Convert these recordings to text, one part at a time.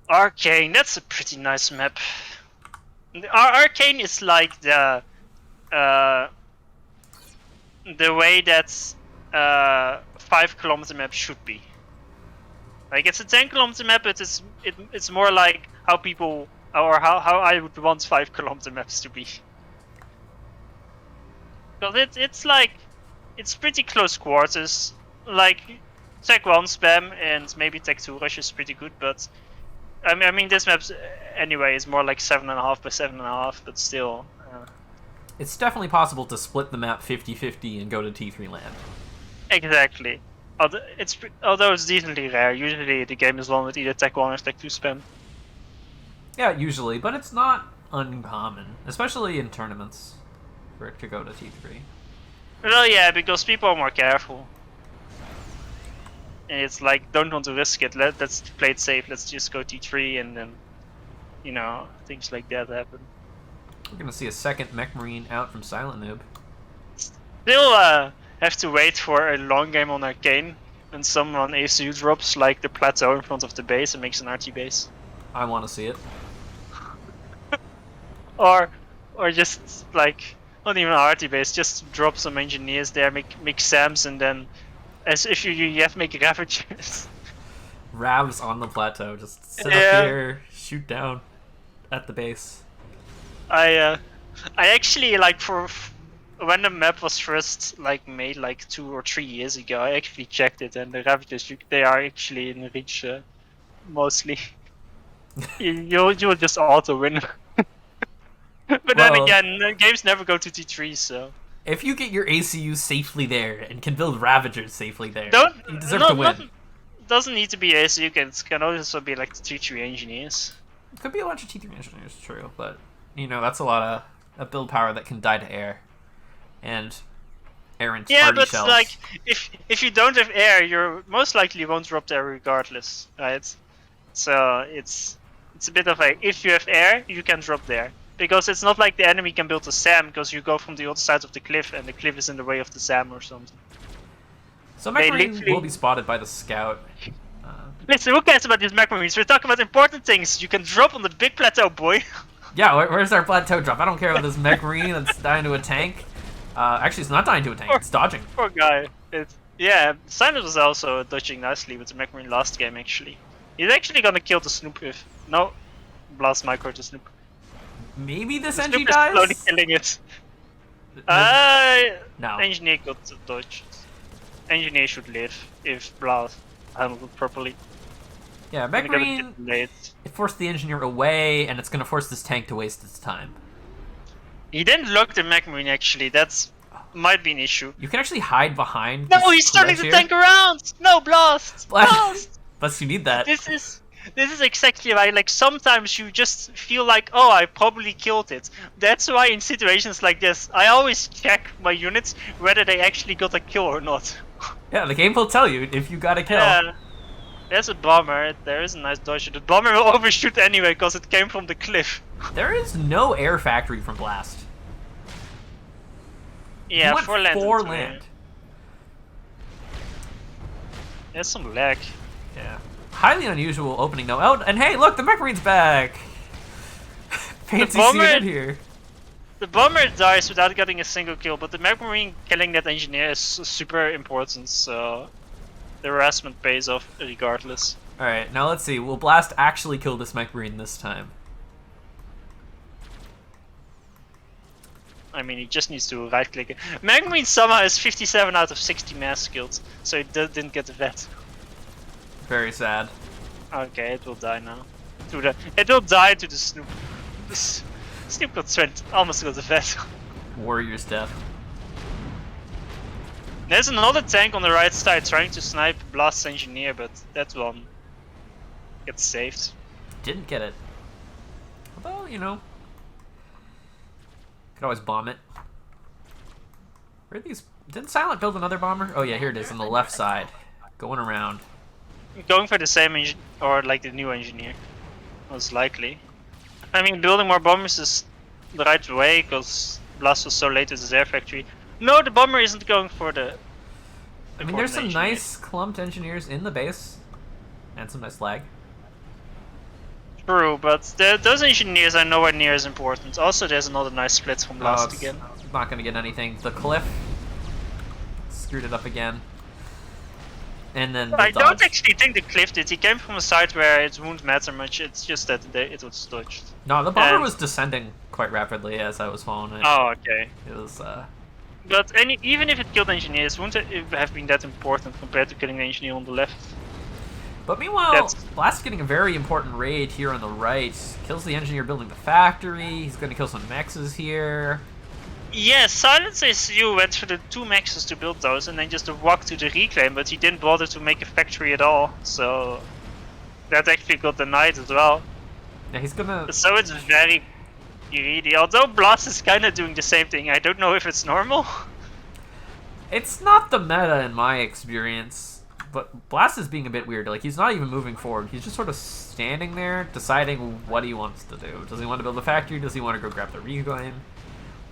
Arcane, that's a pretty nice map. Arcane is like the way that 5 kilometer map should be. Like it's a 10 kilometer map, but it's more like how people or how I would want 5 kilometer maps to be. Because it's pretty close quarters. Like Tech 1 spam and maybe Tech 2 rush is pretty good, but I mean this map anyway is more like 7.5 by 7.5, but still. It's definitely possible to split the map 50-50 and go to T3 land. Exactly. Although it's decently rare. Usually the game is won with either Tech 1 or Tech 2 spam. Yeah, usually, but it's not uncommon, especially in tournaments, for it to go to T3. Well, yeah, because people are more careful. And it's like, don't want to risk it. Let's play it safe. Let's just go T3 and then, you know, things like that happen. We're gonna see a second Mech Marine out from silentNoob. Still have to wait for a long game on Arcane when someone ACU drops like the plateau in front of the base and makes an RT base. I want to see it. Or just like not even an RT base, just drop some engineers there, make SAMs, and then as if you have to make Ravagers. Ravs on the plateau, just sit up here, shoot down at the base. I actually like for when the map was first like made like 2 or 3 years ago, I actually checked it, and the Ravagers they are actually in reach mostly. You'll just auto win. But then again, games never go to T3, so. If you get your ACU safely there and can build Ravagers safely there, you deserve to win. Doesn't need to be ACU, can also be like the T3 engineers. It could be a bunch of T3 engineers, true, but you know, that's a lot of build power that can die to air. And errant party shells. Like if you don't have air, you most likely won't drop there regardless, right? So it's a bit of a, if you have air, you can drop there. Because it's not like the enemy can build a SAM, because you go from the other side of the cliff and the cliff is in the way of the SAM or something. So Mech Marine will be spotted by the scout. Listen, who cares about these Mech Marines? We're talking about important things. You can drop on the big plateau, boy. Yeah, where's our plateau drop? I don't care about this Mech Marine that's dying to a tank. Actually, it's not dying to a tank, it's dodging. Poor guy. Yeah, Simon was also dodging nicely with the Mech Marine last game, actually. He's actually gonna kill the Snoop if... No. Blast micro to Snoop. Maybe this Snoop NG dies? slowly killing it. No. Engineer got dodged. Engineer should live if Blast handled it properly. Yeah, Mech Marine, it forced the engineer away, and it's gonna force this tank to waste its time. He didn't lock the Mech Marine, actually. That's might be an issue. You can actually hide behind. No, he's turning the tank around! No, Blast! Blast! Plus, you need that. This is exactly right. Like, sometimes you just feel like, oh, I probably killed it. That's why in situations like this, I always check my units whether they actually got a kill or not. Yeah, the game will tell you if you got a kill. Yeah. There's a bomber. There is a nice dodge. The bomber will overshoot anyway because it came from the cliff. There is no air factory from Blast. Yeah, for land. For land. There's some lag. Yeah. Highly unusual opening though. Oh, and hey, look, the Mech Marine's back. Fancy seeing it here. The bomber dies without getting a single kill, but the Mech Marine killing that engineer is super important, so the harassment pays off regardless. Alright, now let's see. Will Blast actually kill this Mech Marine this time? I mean, he just needs to right click it. Mech Marine somehow is 57 out of 60 mass skilled, so he didn't get the vet. Very sad. Okay, it will die now. It will die to the Snoop. Snoop got almost got the vet. Warrior's death. There's another tank on the right side trying to snipe Blast's engineer, but that one gets saved. Didn't get it. Although, you know, could always bomb it. Where are these? Didn't Silent build another bomber? Oh yeah, here it is on the left side, going around. Going for the same or like the new engineer, most likely. I mean, building more bombers is the right way because Blast was so late with his air factory. No, the bomber isn't going for the. I mean, there's some nice clumped engineers in the base, and some nice lag. True, but those engineers are nowhere near as important. Also, there's another nice split from last it's again. not going to get anything. The cliff screwed it up again. And then the I dodge. don't actually think the cliff did. He came from a side where it won't matter much. It's just that it was dodged. No, the bomber was descending quite rapidly as I was following it. Oh, okay. It was, But even if it killed engineers, wouldn't it have been that important compared to killing the engineer on the left? But meanwhile, Blast getting a very important raid here on the right. Kills the engineer building the factory. He's going to kill some mexes here. Yes, Silence SU went for the 2 mexes to build those and then just walk to the reclaim, but he didn't bother to make a factory at all. So that actually got denied as well. Yeah, he's gonna... So it's very greedy. Although Blast is kind of doing the same thing. I don't know if it's normal. It's not the meta in my experience, but Blast is being a bit weird. Like, he's not even moving forward. He's just sort of standing there, deciding what he wants to do. Does he want to build a factory? Does he want to go grab the reclaim?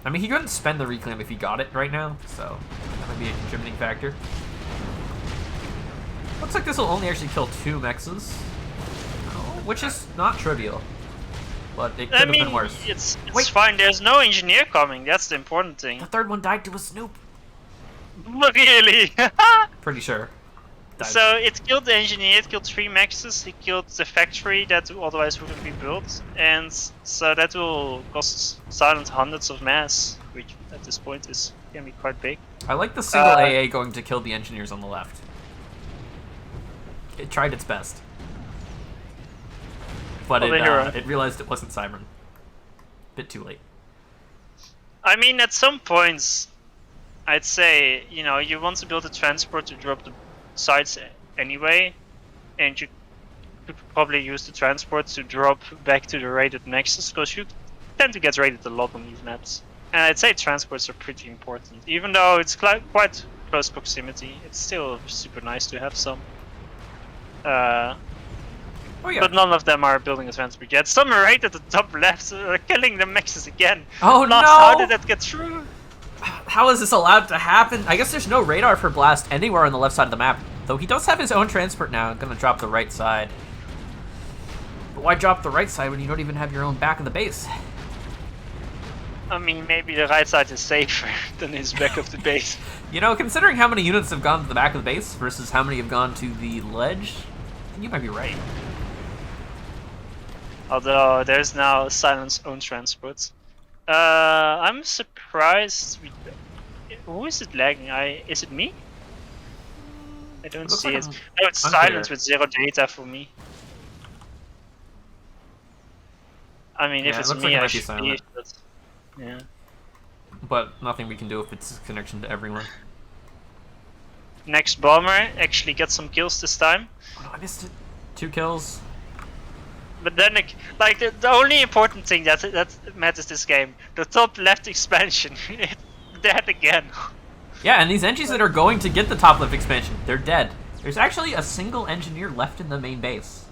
I mean, he couldn't spend the reclaim if he got it right now, so that might be a contributing factor. Looks like this will only actually kill 2 mexes, which is not trivial, but it could have been worse. It's fine. There's no engineer coming. That's the important thing. The third one died to a snoop. Really? Pretty sure. Died. So it killed the engineer, it killed 3 mexes, it killed the factory that otherwise wouldn't be built, and so that will cost Silent hundreds of mass, which at this point can be quite big. I like the single AA going to kill the engineers on the left. It tried its best. But it realized it wasn't Siren. Bit too late. I mean, at some points, I'd say, you want to build a transport to drop the sides anyway, and you could probably use the transport to drop back to the rated nexus, because you tend to get rated a lot on these maps. And I'd say transports are pretty important. Even though it's quite close proximity, it's still super nice to have some. Oh yeah. But none of them are building a transport yet. Some are right at the top left, killing the mexes again. Oh no! How did that get through? How is this allowed to happen? I guess there's no radar for Blast anywhere on the left side of the map, though he does have his own transport now. I'm gonna drop the right side. But why drop the right side when you don't even have your own back of the base? I mean, maybe the right side is safer than his back of the base. Considering how many units have gone to the back of the base versus how many have gone to the ledge, you might be right. Although there's now Silent's own transport. I'm surprised. Who is it lagging? Is it me? I don't see it. No, it's Silent with 0 data for me. I mean, if it's me, I should be. But, yeah. But nothing we can do if it's a connection to everyone. Next bomber actually gets some kills this time. Oh no, I missed it. 2 kills. But then, the only important thing that matters this game, the top left expansion, it's dead again. Yeah, and these engines that are going to get the top left expansion, they're dead. There's actually a single engineer left in the main base.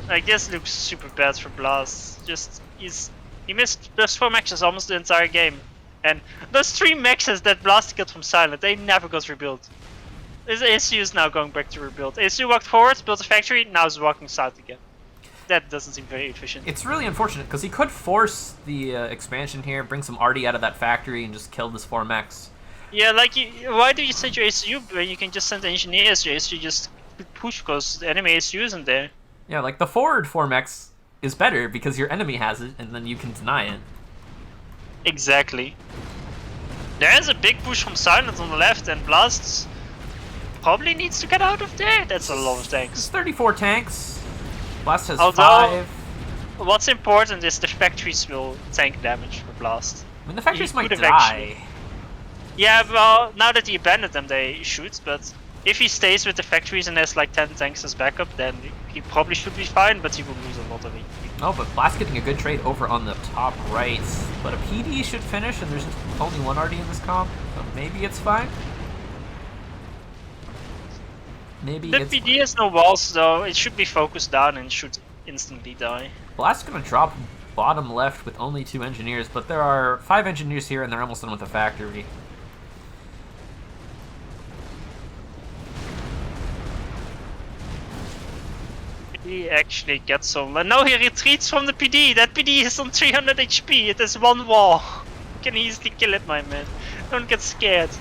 Like, this looks super bad for Blast. He missed those 4 mexes almost the entire game. And those 3 mexes that Blast killed from Silent, they never got rebuilt. SU is now going back to rebuild. SU walked forward, built a factory, now is walking south again. That doesn't seem very efficient. It's really unfortunate, because he could force the expansion here, bring some arty out of that factory, and just kill this 4 mechs. Yeah, why do you send your SU when you can just send the engineers? Your SU just push, because the enemy SU isn't there. Yeah, like the forward 4 mechs is better, because your enemy has it, and then you can deny it. Exactly. There's a big push from Silent on the left, and Blast probably needs to get out of there. That's a lot of tanks. It's 34 tanks. Blast has Although, 5. What's important is the factories will tank damage for Blast. I mean, the factories might die. Yeah, well, now that he abandoned them, they shoot, but if he stays with the factories and has like 10 tanks as backup, then he probably should be fine, but he will lose a lot of it. Oh, but Blast getting a good trade over on the top right. But a PD should finish, and there's only 1 RD in this comp, so maybe it's fine. Maybe the PD has no walls, though. It should be focused down and should instantly die. Blast's gonna drop bottom left with only 2 engineers, but there are 5 engineers here, and they're almost done with the factory. He actually gets some. And now he retreats from the PD. That PD is on 300 HP. It has one wall. You can easily kill it, my man. Don't get scared.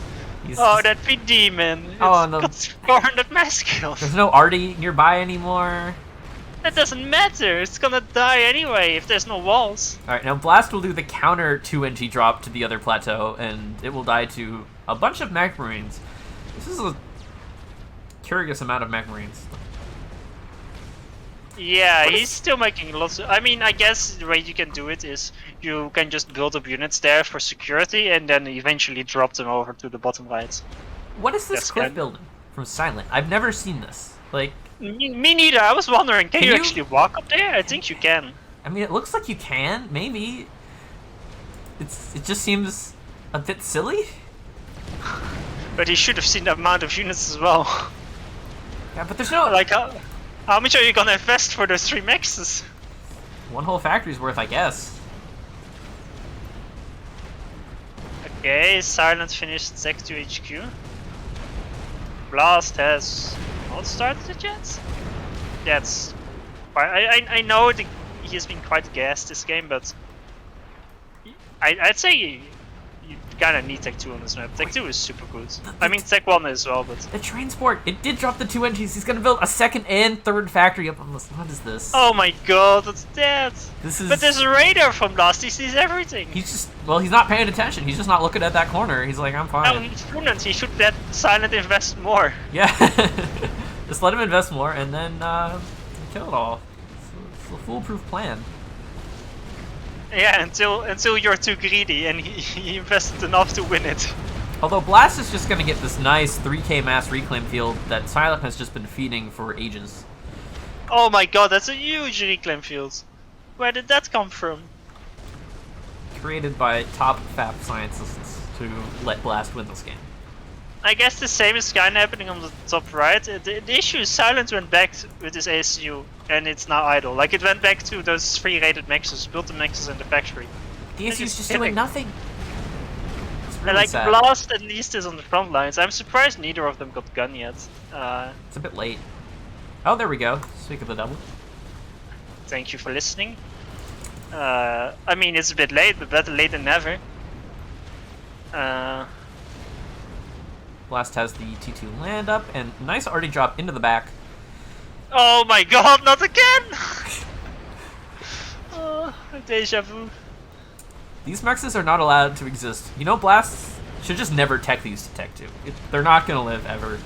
That PD, man. It's got 400 mass kills. There's no Artie nearby anymore. That doesn't matter. It's gonna die anyway if there's no walls. Alright, now Blast will do the counter 2NG drop to the other plateau, and it will die to a bunch of Mech Marines. This is a curious amount of Mech Marines. Yeah, he's still making lots of... I mean, I guess the way you can do it is you can just build up units there for security and then eventually drop them over to the bottom right. What is this cliff building from Silent? I've never seen this. Like, me neither. I was wondering, can you actually walk up there? I think you can. I mean, it looks like you can, maybe. It just seems a bit silly. But he should have seen the amount of units as well. Yeah, but there's no... Like, how much are you gonna invest for those 3 mexes? One whole factory's worth, I guess. Okay, Silent finished Sec 2 HQ. Blast has not started it yet? That's... I know he has been quite gassed this game, but... I'd say you kinda need Tech 2 on this map. Tech 2 is super good. I mean, Tech 1 as well, but... The transport! It did drop the 2NGs. He's gonna build a second and third factory up on this. What is this? Oh my god, that's dead! This is... But there's a radar from Blast, he sees everything! He's just... Well, he's not paying attention. He's just not looking at that corner. He's like, I'm fine. No, he's prudent. He should let Silent invest more. Yeah. Just let him invest more and then kill it all. It's a foolproof plan. Yeah, until you're too greedy and he invested enough to win it. Although Blast is just going to get this nice 3k mass reclaim field that Silent has just been feeding for ages. Oh my god, that's a huge reclaim field. Where did that come from? Created by top FAF scientists to let Blast win this game. I guess the same is kind of happening on the top right. The issue is Silent went back with his ASU and it's now idle. Like it went back to those 3 rated mexes, built the mexes in the factory. The ASU is just doing nothing. It's really and like sad. Blast at least is on the front lines. I'm surprised neither of them got gun yet. It's a bit late. Oh, there we go. Speak of the double. Thank you for listening. I mean, it's a bit late, but better late than never. Blast has the T2 land up, and nice Artie drop into the back. Oh my god, not again! Deja vu. These mexes are not allowed to exist. You know, Blast should just never tech these to Tech 2. They're not gonna live ever.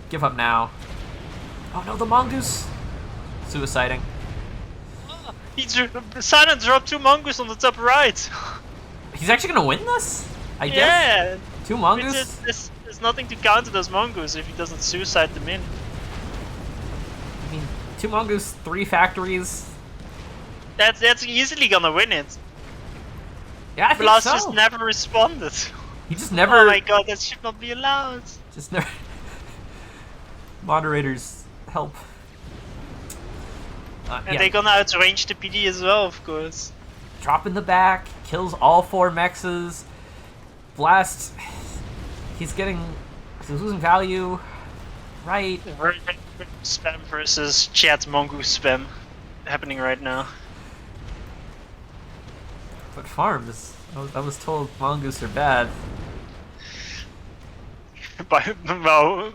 Give up now. Oh no, the Mongoose! Suiciding. Silent dropped 2 mongoose on the top right. He's actually gonna win this? I guess. Yeah. 2 mongoose? There's nothing to counter those mongoose if he doesn't suicide them in. I mean, 2 mongoose, 3 factories. That's easily gonna win it. Yeah, I think Blast so. just never responded. He just never... Oh my god, that should not be allowed. Just never... Moderators, help. And they're gonna outrange the PD as well, of course. Drop in the back, kills all 4 mexes. Blast... He's losing value. Right. Spam versus chat mongoose spam happening right now. But farms? I was told mongoose are bad. By whom?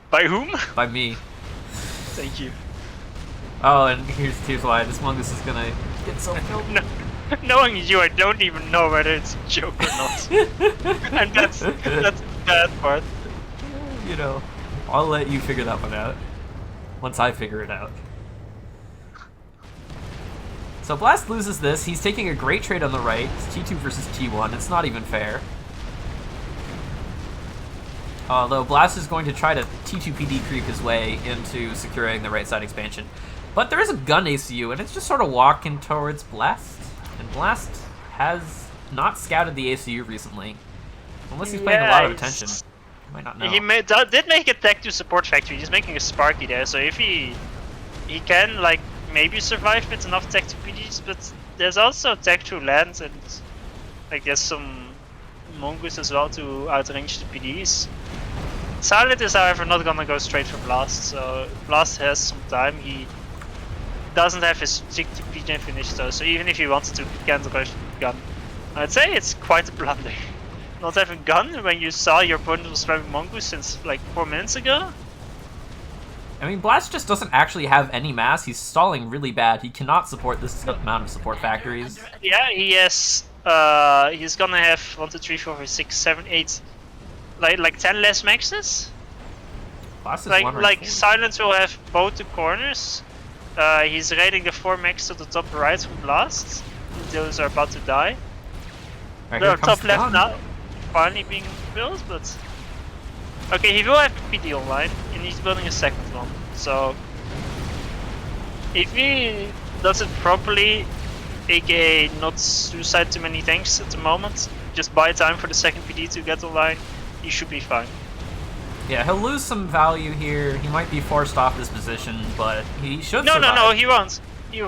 By me. Thank you. Oh, and here's why. This mongoose is gonna get so killed. No, knowing you, I don't even know whether it's a joke or not. And that's the bad part. You know, I'll let you figure that one out. Once I figure it out. So Blast loses this. He's taking a great trade on the right. It's T2 versus T1. It's not even fair. Although Blast is going to try to T2PD creep his way into securing the right side expansion. But there is a gun ACU, and it's just sort of walking towards Blast. And Blast has not scouted the ACU recently. Unless he's paying a lot of attention. You might not know. He did make a tech to support factory. He's making a Sparky there, so if he can, like, maybe survive with enough tech to PDs, but there's also tech to land, and like there's some mongoose as well to outrange the PDs. Silent is, however, not gonna go straight for Blast, so Blast has some time. doesn't have his TP finish though, so even if he wanted to, he can't rush gun. I'd say it's quite a blunder. Not having gun when you saw your opponent was spamming Mongoose since like 4 minutes ago? I mean, Blast just doesn't actually have any mass. He's stalling really bad. He cannot support this amount of support factories. Yeah, he has. He's gonna have 1, 2, 3, 4, 5, 6, 7, 8, like 10 less maxes. Blast is Like Silence will have both the corners. He's raiding the 4 max to the top right from Blast. Those are about to die. Right, The top left now finally being built, but okay, he will have PD online, and he's building a second one. So if he does it properly, aka not suicide too many tanks at the moment, just buy time for the second PD to get online, he should be fine. Yeah, he'll lose some value here. He might be forced off this position, but he should No, survive. no, he won't. He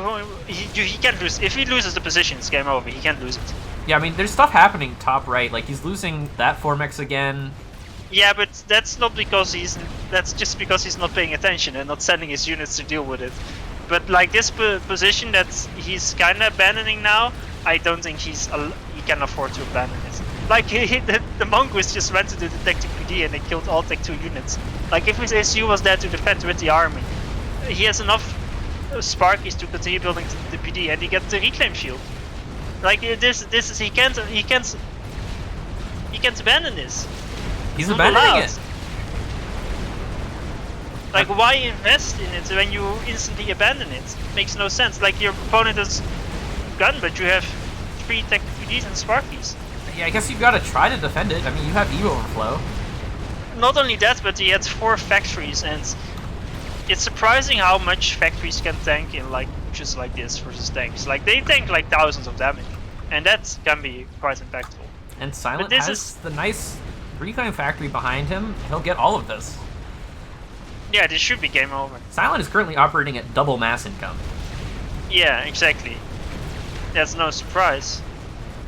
can't lose. If he loses the position, it's game over. He can't lose it. Yeah, I mean, there's stuff happening top right. Like, he's losing that 4-mex again. Yeah, but that's not because that's just because he's not paying attention and not sending his units to deal with it. But like this position that he's kind of abandoning now, I don't think he can afford to abandon it. Like the Mongoose just went to the detective PD and they killed all Tech 2 units. Like if his SU was there to defend with the army, he has enough Sparkies to continue building the PD and he gets the reclaim shield. Like this is he can't abandon this. He's abandoning it. Like why invest in it when you instantly abandon it? Makes no sense. Like your opponent has gun, but you have 3 Tech 2Ds and Sparkies. Yeah, I guess you've got to try to defend it. I mean, you have Evo Overflow. Not only that, but he had 4 factories, and it's surprising how much factories can tank in like just like this versus tanks. Like they tank like thousands of damage, and that can be quite impactful. And Silent has the nice reclaim factory behind him. He'll get all of this. Yeah, this should be game over. Silent is currently operating at double mass income. Yeah, exactly. That's no surprise.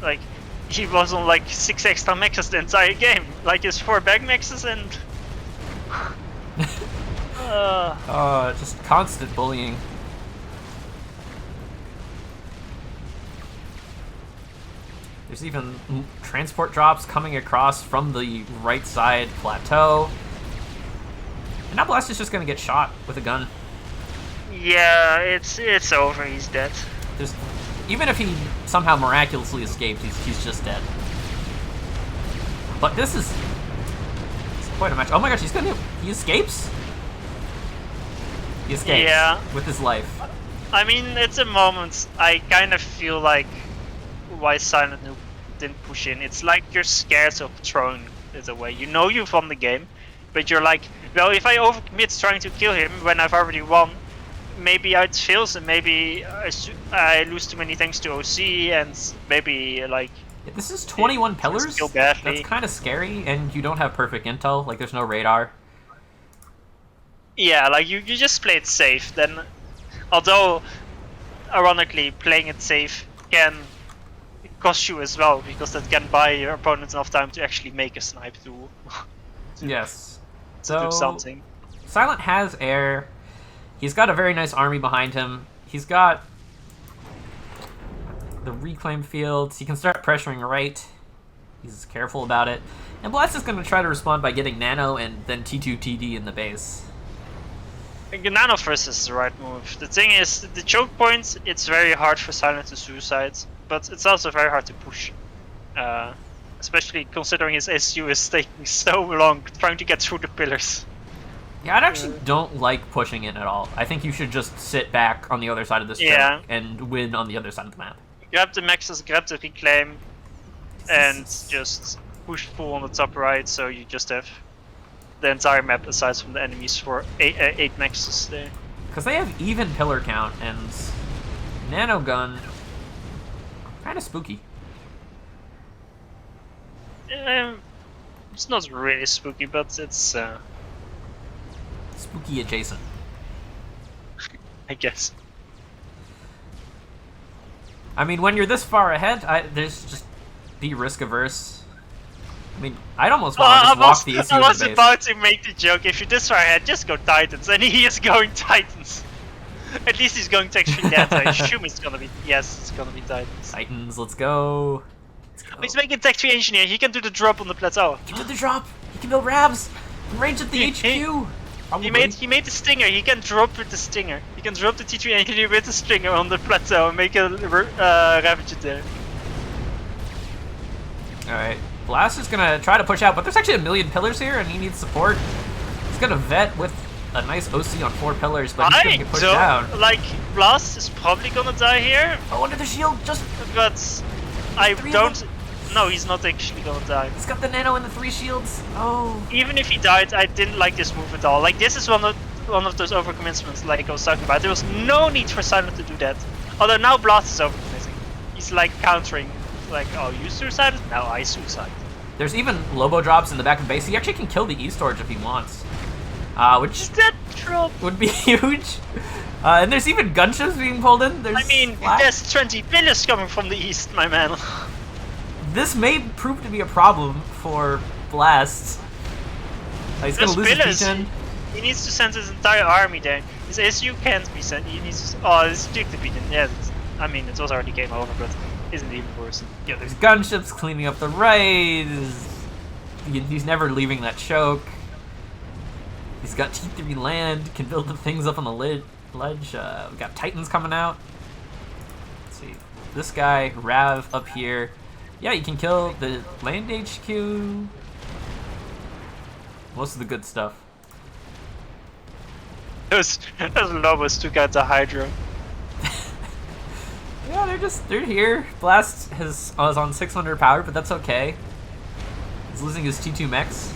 Like he was on like 6 extra maxes the entire game. Like his 4 back maxes and just constant bullying. There's even transport drops coming across from the right side plateau. And now Blast is just gonna get shot with a gun. yeah, it's over. He's dead. Even if he somehow miraculously escaped, he's just dead. But this is quite a match. Oh my gosh, he escapes? He escapes with his life. I mean, at the moment, I kind of feel like why silentNoob didn't push in. It's like you're scared of throwing it away. You know you've won the game, but you're like, well, if I overcommit trying to kill him when I've already won, maybe it fails and maybe I lose too many tanks to OC and maybe like... Yeah, this is 21 pillars? That's kind of scary, and you don't have perfect intel, like there's no radar. Yeah, like you just play it safe, then although ironically playing it safe can cost you as well, because that can buy your opponent enough time to actually make a snipe to yes. do something. Silent has air. He's got a very nice army behind him. He's got the reclaim fields. He can start pressuring right. He's careful about it. And Blast is going to try to respond by getting Nano and then T2 TD in the base. I think Nano first is the right move. The thing is, the choke point, it's very hard for Silent to suicide, but it's also very hard to push. Especially considering his SU is taking so long trying to get through the pillars. Yeah, I actually don't like pushing in at all. I think you should just sit back on the other side of this choke and win on the other side of the map. Grab the maxes, grab the reclaim, and just push full on the top right, so you just have the entire map aside from the enemies for 8 maxes there. Because they have even pillar count, and Nano Gun, kind of spooky. It's not really spooky, but it's... spooky adjacent. I guess. I mean, when you're this far ahead, there's just be risk averse. I mean, I'd almost want to just walk the AC I was base. about to make the joke, if you're this far ahead, just go Titans, and he is going Titans. At least he's going to actually dead. I assume it's gonna be. Yes, it's gonna be Titans. Titans, let's go. He's making Tech 3 Engineer. He can do the drop on the plateau. He can do the drop. He can build Ravs. Range at the HQ. He made the Stinger. He can drop with the Stinger. He can drop the T3 Engineer with the Stinger on the plateau and make a Ravager there. Alright. Blast is gonna try to push out, but there's actually a million pillars here and he needs support. He's gonna vet with a nice OC on 4 pillars, but he's gonna get pushed down. Like, Blast is probably gonna die here. Oh, under the shield, just... But I don't... No, he's not actually gonna die. He's got the nano and the 3 shields. Oh. Even if he died, I didn't like this move at all. Like, this is one of those overcommitments like I was talking about. There was no need for Silent to do that. Although now Blast is overcommitting. He's like countering. Like, oh, you suicided? Now I suicide. There's even Lobo drops in the back of base. He actually can kill the E-Storage if he wants. Which that drop would be huge. And there's even gunships being pulled in. I mean, there's 20 pillars coming from the east, my man. This may prove to be a problem for Blast. He's gonna lose his P-Gen. He needs to send his entire army there. His SU can't be sent. He needs to... Oh, this took the P-Gen. Yeah, I mean, it was already game over, but isn't even worse. Yeah, there's gunships cleaning up the right. He's never leaving that choke. He's got T3 land, can build the things up on the ledge. We got Titans coming out. Let's see. This guy, Rav, up here. Yeah, you can kill the land HQ. Most of the good stuff. Those Lobos took out the Hydra. Yeah, they're here. Blast is on 600 power, but that's okay. He's losing his T2 mechs.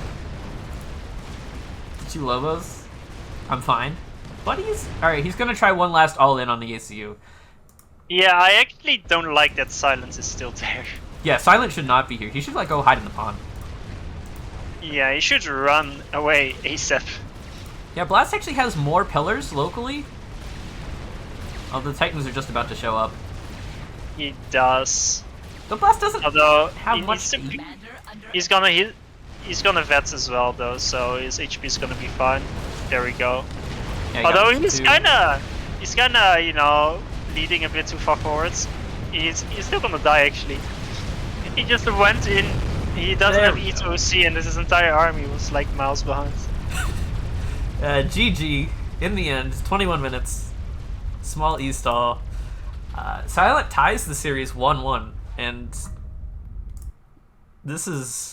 T2 Lobos. I'm fine. But alright, he's gonna try one last all-in on the ACU. Yeah, I actually don't like that Silence is still there. Yeah, Silent should not be here. He should like go hide in the pond. Yeah, he should run away ASAP. Yeah, Blast actually has more pillars locally. Oh, the Titans are just about to show up. He does. The Blast doesn't have much. He's gonna vet as well though, so his HP is gonna be fine. There we go. Yeah, although he's kinda, you know, leading a bit too far forwards. He's still gonna die actually. He just went in. He doesn't have E to OC, and his entire army was like miles behind. GG. In the end, 21 minutes. Small E stall. Silent ties the series 1-1, and this is